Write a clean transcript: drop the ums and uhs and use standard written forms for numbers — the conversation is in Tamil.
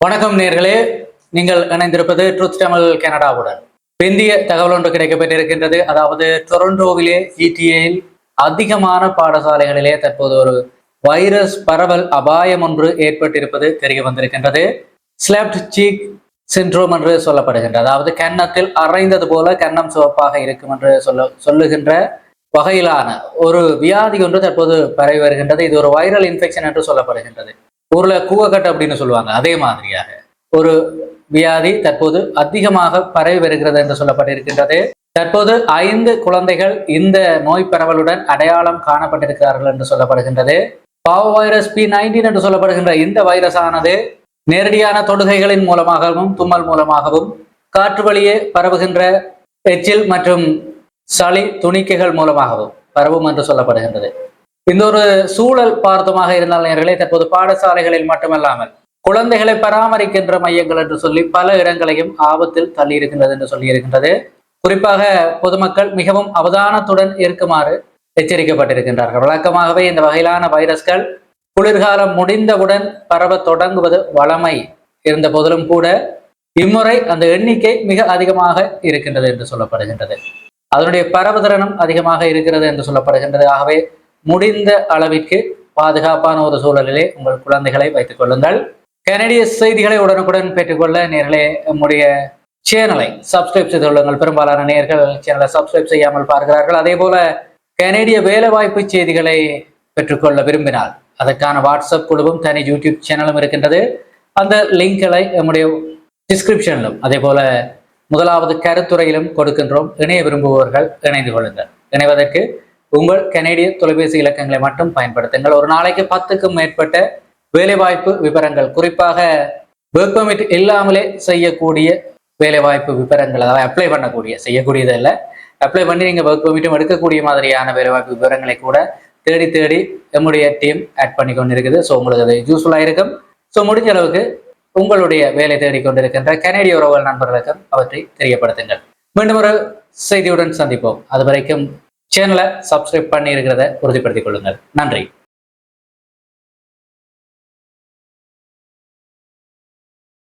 வணக்கம் நேர்களே, நீங்கள் இணைந்திருப்பது ட்ரூத் தமிழ் கனடாவுடன். பிந்திய தகவல் ஒன்று கிடைக்கப்பட்டிருக்கின்றது. அதாவது டொரண்டோவிலே ஜிடிஏயில் அதிகமான பாடசாலைகளிலே தற்போது ஒரு வைரஸ் பரவல் அபாயம் ஒன்று ஏற்பட்டிருப்பது தெரிய வந்திருக்கின்றது. ஸ்லெப்ட் சீக் சிண்ட்ரோம் என்று சொல்லப்படுகின்றது. அதாவது கன்னத்தில் அரைந்தது போல கன்னம் சிவப்பாக இருக்கும் என்று சொல்லுகின்ற வகையிலான ஒரு வியாதி ஒன்று தற்போது பரவி வருகின்றது. இது ஒரு வைரல் இன்ஃபெக்ஷன் என்று சொல்லப்படுகின்றது. ஊர்ல கூவக்கட்டு அப்படின்னு சொல்லுவாங்க. அதே மாதிரியாக ஒரு வியாதி தற்போது அதிகமாக பரவி வருகிறது என்று சொல்லப்பட்டிருக்கின்றது. தற்போது 5 குழந்தைகள் இந்த நோய் பரவலுடன் அடையாளம் காணப்பட்டிருக்கிறார்கள் என்று சொல்லப்படுகின்றது. பாவ வைரஸ் P19 என்று சொல்லப்படுகின்ற இந்த வைரஸ் ஆனது நேரடியான தொடுகைகளின் மூலமாகவும் தும்மல் மூலமாகவும் காற்று வழியே பரவுகின்ற எச்சில் மற்றும் சளி துணிக்கைகள் மூலமாகவும் பரவும் என்று சொல்லப்படுகின்றது. இந்த ஒரு சூழல் பார்த்தமாக இருந்தால் நேர்களே, தற்போது பாடசாலைகளில் மட்டுமல்லாமல் குழந்தைகளை பராமரிக்கின்ற மையங்கள் என்று சொல்லி பல இடங்களையும் ஆபத்தில் தள்ளி இருக்கின்றது என்று சொல்லி இருக்கின்றது. குறிப்பாக பொதுமக்கள் மிகவும் அவதானத்துடன் இருக்குமாறு எச்சரிக்கப்பட்டிருக்கின்றார்கள். வழக்கமாகவே இந்த வகையிலான வைரஸ்கள் குளிர்காலம் முடிந்தவுடன் பரவ தொடங்குவது வழமை இருந்த போதிலும் கூட இம்முறை அந்த எண்ணிக்கை மிக அதிகமாக இருக்கின்றது என்று சொல்லப்படுகின்றது. அதனுடைய பரவுதிறனும் அதிகமாக இருக்கிறது என்று சொல்லப்படுகின்றது. ஆகவே முடிந்த அளவிற்கு பாதுகாப்பான ஒரு சூழலிலே உங்கள் குழந்தைகளை வைத்துக் கொள்ளுங்கள். கனடிய செய்திகளை உடனுக்குடன் பெற்றுக்கொள்ள நேர்களே நம்முடைய சேனலை சப்ஸ்கிரைப் செய்து கொள்ளுங்கள். பெரும்பாலான நேர்கள் சேனலை சப்ஸ்கிரைப் செய்யாமல் பார்க்கிறார்கள். அதே போல கனடிய வேலைவாய்ப்பு செய்திகளை பெற்றுக்கொள்ள விரும்பினால் அதற்கான வாட்ஸ்அப் குழுவும் தனி யூடியூப் சேனலும் இருக்கின்றது. அந்த லிங்க்களை நம்முடைய டிஸ்கிரிப்ஷனிலும் அதே போல முதலாவது கருத்துறையிலும் கொடுக்கின்றோம். இணைய விரும்புபவர்கள் இணைந்து கொள்ளுங்கள். இணைவதற்கு உங்கள் கனேடிய தொலைபேசி இலக்கங்களை மட்டும் பயன்படுத்துங்கள். ஒரு நாளைக்கு 10க்கும் மேற்பட்ட வேலைவாய்ப்பு விவரங்கள், குறிப்பாக ஒர்க் பெர்மிட் இல்லாமலே செய்யக்கூடிய வேலைவாய்ப்பு விவரங்கள், அதாவது அப்ளை பண்ணக்கூடிய, செய்யக்கூடியது இல்லை, அப்ளை பண்ணி நீங்கள் ஒர்க் பெர்மிட்டும் எடுக்கக்கூடிய மாதிரியான வேலைவாய்ப்பு விவரங்களை கூட தேடி நம்முடைய டீம் ஆட் பண்ணி கொண்டு இருக்குது. ஸோ உங்களுக்கு அது யூஸ்ஃபுல்லாக இருக்கும். ஸோ முடிஞ்ச அளவுக்கு உங்களுடைய வேலை தேடிக்கொண்டிருக்கின்ற கனேடிய உறவுகள் நண்பர்களுக்கும் அவற்றை தெரியப்படுத்துங்கள். மீண்டும் ஒரு செய்தியுடன் சந்திப்போம். அது வரைக்கும் சேனலை சப்ஸ்கிரைப் பண்ணி இருக்கிறத உறுதிப்படுத்திக் கொள்ளுங்கள். நன்றி.